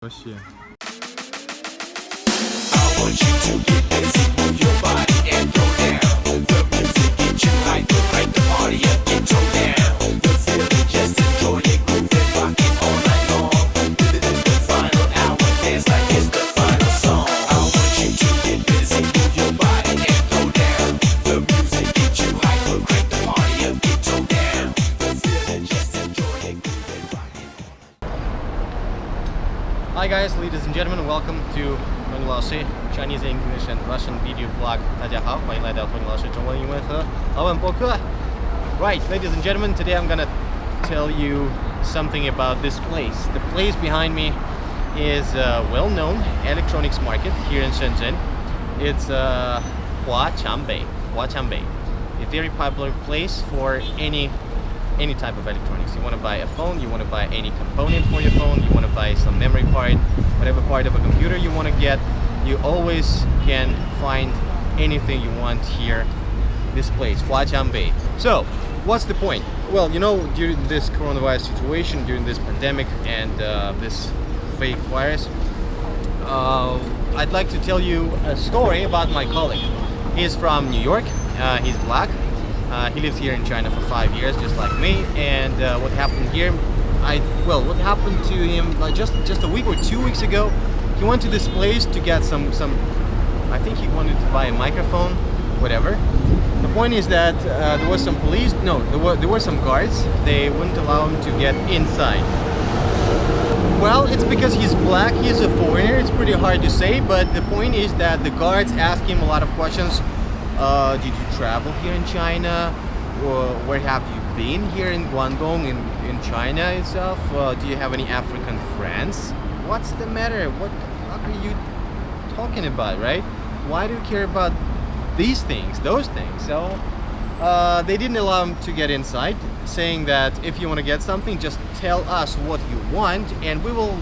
Вообще. Hi guys, ladies and gentlemen, welcome to Tony 老师 Chinese, English and Russian video blog. 大家好，欢迎来到 Tony 老师中文、英文和俄文播客。Right, ladies and gentlemen, today I'm gonna tell you something about this place. The place behind me is a well-known electronics market here in Shenzhen. It's Huaqiangbei, a very popular place for any type of electronics. You want to buy a phone, you want to buy any component for your phone, you want to buy some memory part, whatever part of a computer you want to get, you always can find anything you want here, this place, Huaqiangbei. So, what's the point? Well, you know, during this coronavirus situation, during this pandemic and this fake virus, I'd like to tell you a story about my colleague. He's from New York, he's black. He lives here in China for 5 years, just like me. And what happened here? What happened to him? Like just a week or 2 weeks ago, he went to this place to get some. I think he wanted to buy a microphone, whatever. The point is that there was some police. No, there were some guards. They wouldn't allow him to get inside. Well, it's because he's black. He's a foreigner. It's pretty hard to say, but the point is that the guards asked him a lot of questions. Did you travel here in China? Where have you been here in Guangdong, in China itself? Do you have any African friends? What's the matter? What are you talking about, right? Why do you care about these things, those things? So they didn't allow him to get inside, saying that if you want to get something, just tell us what you want and we will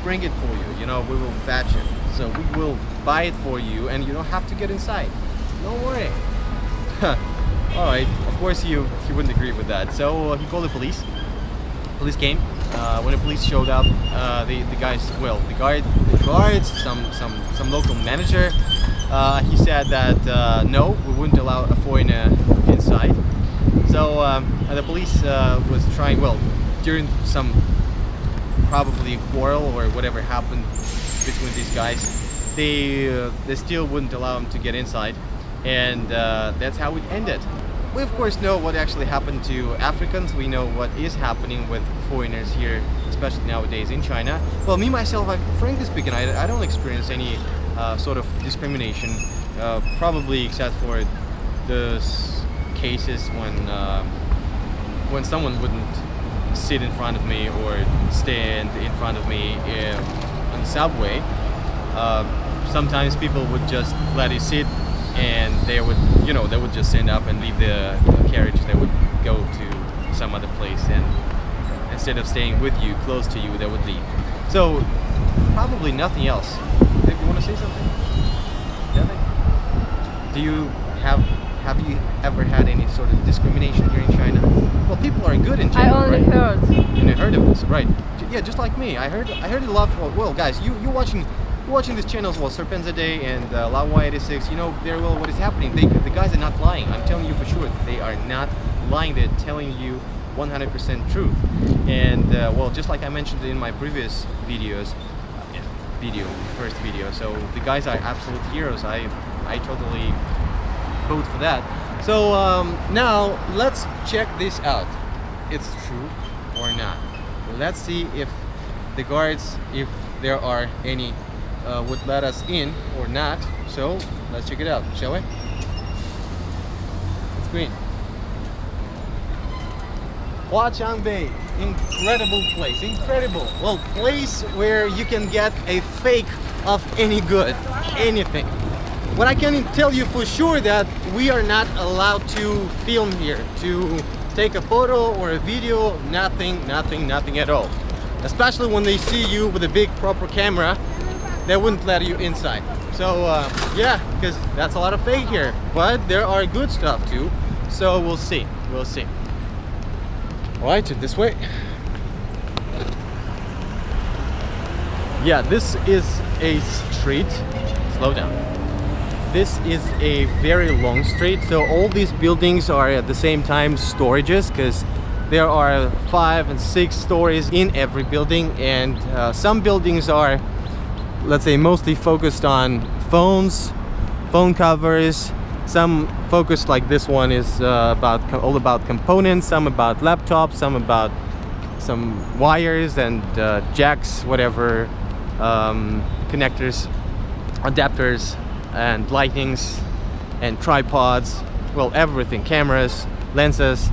bring it for you. You know, we will fetch it. So we will buy it for you and you don't have to get inside. Don't worry. Alright, of course he wouldn't agree with that. So he called the police. Police came. When the police showed up, the guards, some local manager, he said that no, we wouldn't allow a foreigner inside. So the police was trying, during some probably quarrel or whatever happened between these guys, they still wouldn't allow him to get inside. And that's how it ended. We of course know what actually happened to Africans. We know what is happening with foreigners here, especially nowadays in China. Well, me myself, frankly speaking, I don't experience any sort of discrimination, probably except for those cases when someone wouldn't sit in front of me or stand in front of me on the subway. Sometimes people would just let you sit and they would just stand up and leave the carriage. They would go to some other place, and instead of staying with you, close to you, they would leave. So probably nothing else. Dave, you want to say something? Nothing? Do you have you ever had any sort of discrimination here in China? Well, people are good in China. I only heard. And I heard of this, right? Yeah, just like me. I heard a lot. Well, guys, you're watching these channels, Serpenza Day and Lawa86, you know very well what is happening. The guys are not lying. I'm telling you for sure, they are not lying. They're telling you 100% truth. And just like I mentioned in my previous videos, first video. So the guys are absolute heroes. I totally vote for that. So now let's check this out. It's true or not. Let's see if the guards, if there are any, would let us in or not. So let's check it out, shall we? It's green. Huaqiangbei, incredible place, incredible. Well, place where you can get a fake of any good, anything. What I can tell you for sure that we are not allowed to film here, to take a photo or a video, nothing at all. Especially when they see you with a big proper camera, they wouldn't let you inside. So yeah, because that's a lot of fake here, but there are good stuff too. So we'll see. All right, this way. Yeah, this is a street. Slow down. This is a very long street, so all these buildings are at the same time storages, because there are 5 and 6 stories in every building, and some buildings are, let's say, mostly focused on phones, phone covers. Some focused, like this one, is all about components, some about laptops, some about some wires and jacks, whatever, connectors, adapters, and lightnings and tripods, well, everything, cameras, lenses.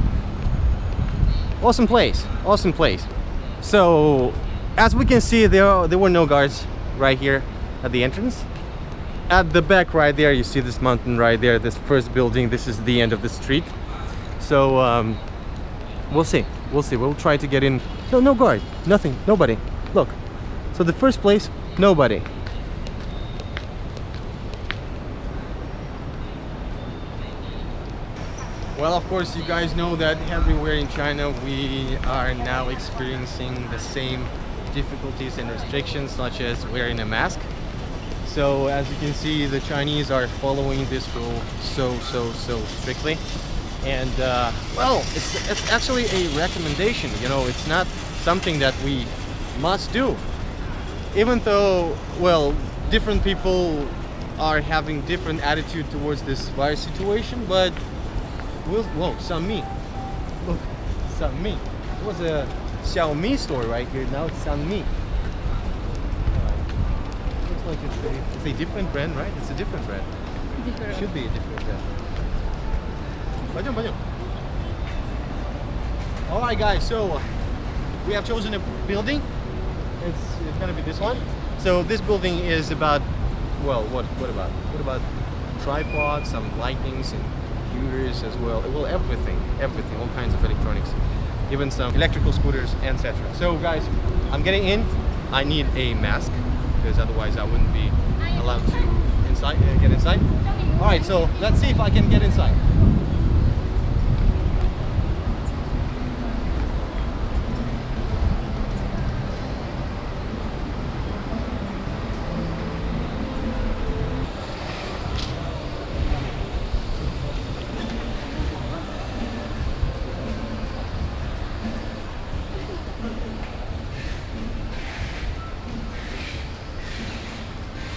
Awesome place, awesome place. So as we can see, there were no guards right here at the entrance. At the back right there, you see this mountain right there, this first building. This is the end of the street. So we'll see, we'll try to get in. No guard, nothing, nobody. Look, so the first place, nobody. Well, of course, you guys know that everywhere in China we are now experiencing the same difficulties and restrictions, such as wearing a mask. So as you can see, the Chinese are following this rule so strictly. And well, it's actually a recommendation, you know, it's not something that we must do. Even though, well, different people are having different attitude towards this virus situation, but whoa, Xiaomi. Look, Xiaomi. It was a Xiaomi store right here. Now it's Xiaomi. Looks like it's a different brand, right? It's a different brand. It should be a different brand. Alright guys, so we have chosen a building. It's gonna be this one. So this building is about, well, what about tripods, some lightnings, and computers as well. Well, everything, all kinds of electronics, even some electrical scooters, etc. So guys, I'm getting in. I need a mask because otherwise I wouldn't be allowed to get inside. All right, so let's see if I can get inside.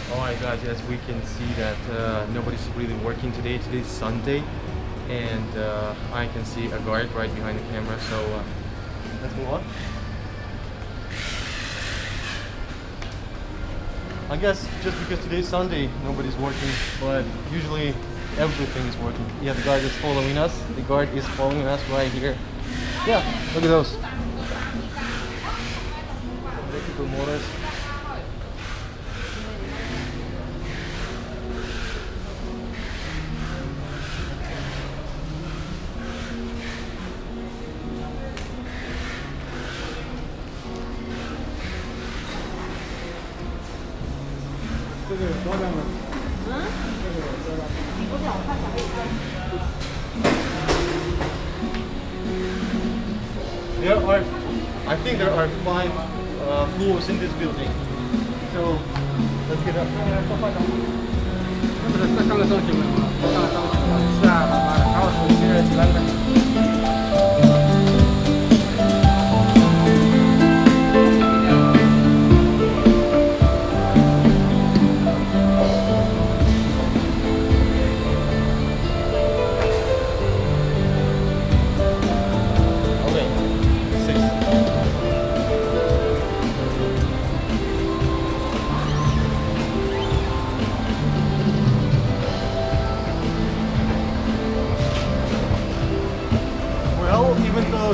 Alright guys, as we can see that nobody's really working today. Today's Sunday, and I can see a guard right behind the camera, so let's move on. I guess just because today's Sunday, nobody's working, but usually everything is working. Yeah, the guard is following us. The guard is following us right here. Yeah, look at those. Electrical motors. I think there are 5 floors in this building. So let's get up.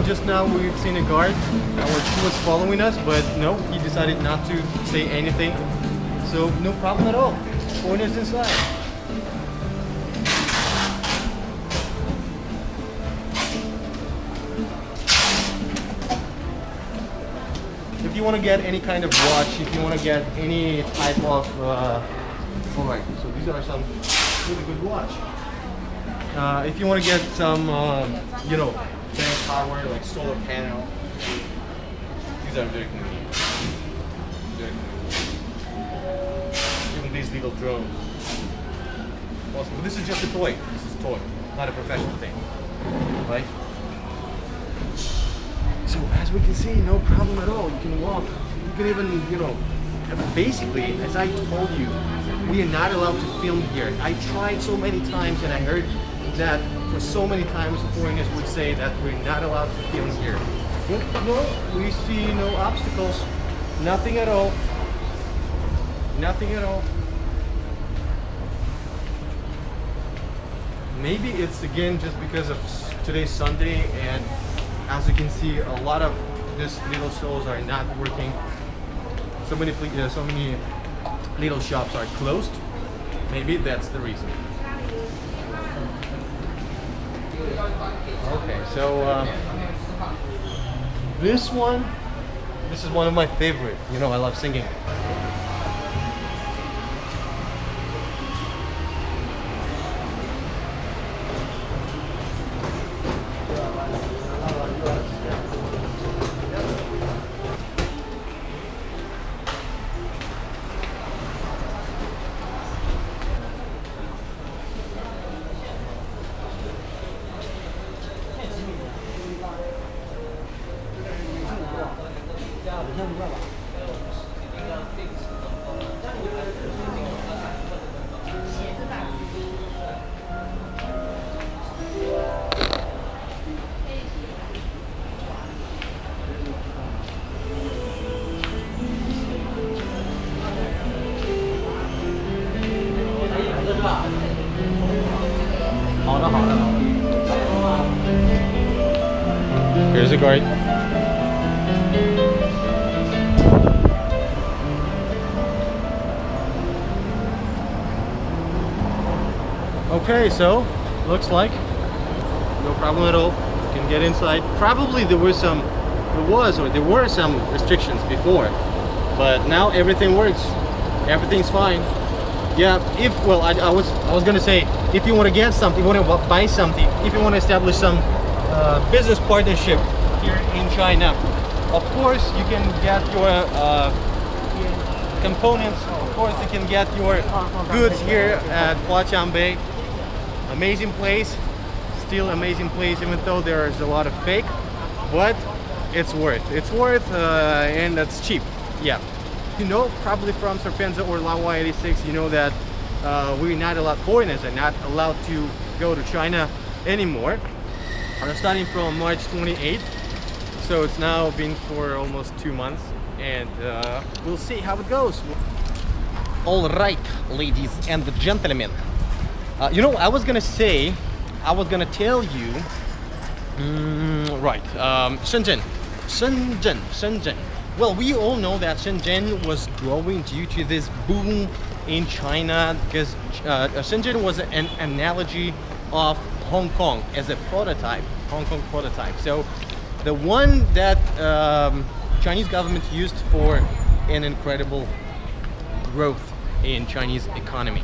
Just now we've seen a guard, he was following us, but no, he decided not to say anything. So no problem at all. Foreigners inside. If you want to get any kind of watch, if you want to get any type of alright, so these are some really good watch. If you want to get some you know, bank power, like solar panel, these are very convenient. Very convenient. little drones. Awesome. But this is just a toy. This is a toy, not a professional thing, right? So as we can see, no problem at all. You can walk. You can even, you know, basically, as I told you, we are not allowed to film here. I tried so many times, and I heard that for so many times foreigners would say that we're not allowed to film here. But no, we see no obstacles. Nothing at all. Nothing at all. Maybe it's again just because of today's Sunday, and as you can see, a lot of these little stores are not working. So many little shops are closed. Maybe that's the reason. Okay, so this is one of my favorite. You know, I love singing. Here's a guard. Okay, so looks like no problem at all. You can get inside. Probably there were some restrictions before, but now everything works. Everything's fine. Yeah, I was gonna say, if you want to get something, you want to buy something, if you want to establish some business partnership here in China, of course you can get your components. Of course you can get your goods here at Huaqiangbei. Amazing place, still amazing place, even though there's a lot of fake, but it's worth. And it's cheap. Yeah. You know, probably from Serpenza or Laowa 86, you know that we're not allowed, foreigners are not allowed to go to China anymore. Starting from March 28th, so it's now been for almost 2 months, and we'll see how it goes. All right, ladies and gentlemen. You know, I was gonna tell you, right, Shenzhen. Well, we all know that Shenzhen was growing due to this boom in China, because Shenzhen was an analogy of Hong Kong as a prototype, Hong Kong prototype. So the one that Chinese government used for an incredible growth in Chinese economy.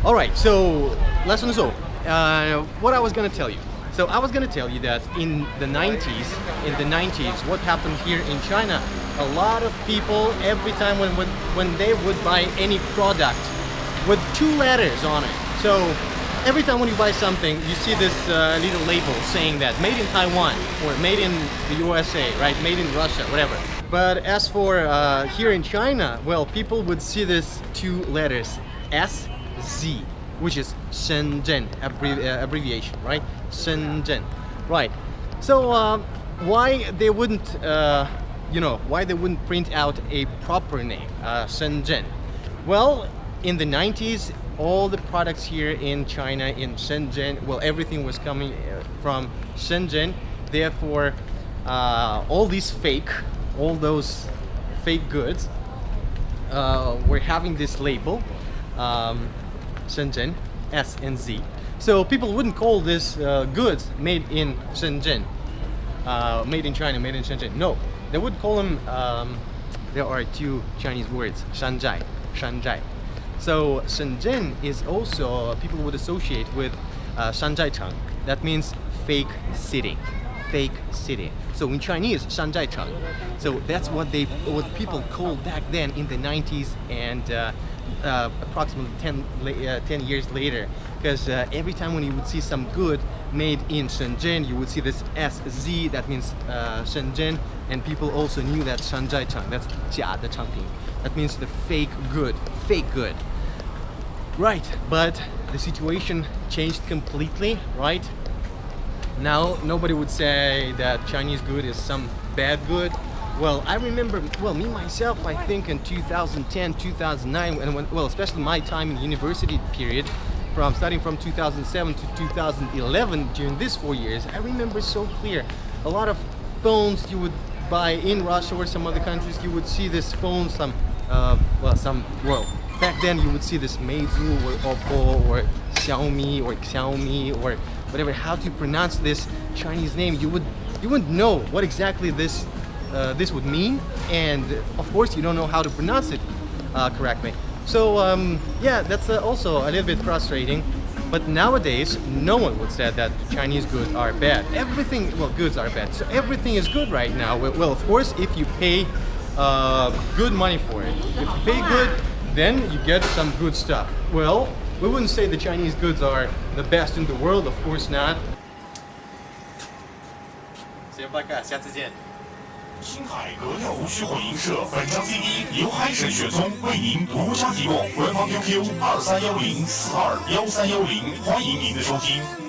All right, so lesson is over. What I was gonna tell you. So I was gonna tell you that in the 90s, what happened here in China, a lot of people, every time when they would buy any product with 2 letters on it. So every time when you buy something, you see this little label saying that made in Taiwan or made in the USA, right? Made in Russia, whatever. But as for here in China, well, people would see this 2 letters, SZ, which is Shenzhen abbreviation, right? Shenzhen, right? So why they wouldn't, why they wouldn't print out a proper name, Shenzhen? Well, in the 90s, all the products here in China, in Shenzhen, well, everything was coming from Shenzhen. Therefore, all those fake goods were having this label, Shenzhen, S and Z. So people wouldn't call this goods made in Shenzhen, made in China, made in Shenzhen. No, they would call them, there are 2 Chinese words, Shanzhai. So Shenzhen is also, people would associate with Shanzhaicheng. That means fake city. So in Chinese, Shanzhaicheng. So that's what people called back then in the 90s, and approximately 10 years later, because every time when you would see some good made in Shenzhen, you would see this SZ, that means Shenzhen, and people also knew that Shanzhai Chang, that's 假的产品, that means the fake good. Right, but the situation changed completely, right? Now nobody would say that Chinese good is some bad good. Well, I remember, me myself, I think in 2010, 2009, and well, especially my time in university period, starting from 2007 to 2011, during these 4 years, I remember so clear. A lot of phones you would buy in Russia or some other countries, you would see this phone, back then you would see this Meizu or Oppo or Xiaomi or whatever, how to pronounce this Chinese name. You wouldn't know what exactly this would mean, and of course you don't know how to pronounce it correctly. So yeah, that's also a little bit frustrating. But nowadays, no one would say that Chinese goods are bad. Goods are bad. So everything is good right now. Well, of course, if you pay good money for it. If you pay good, then you get some good stuff. Well, we wouldn't say the Chinese goods are the best in the world, of course not. Всем пока,下次见。星海格调无需混音社本张 CD 由海神雪松为您独家提供，官方 QQ2310421310，欢迎您的收听。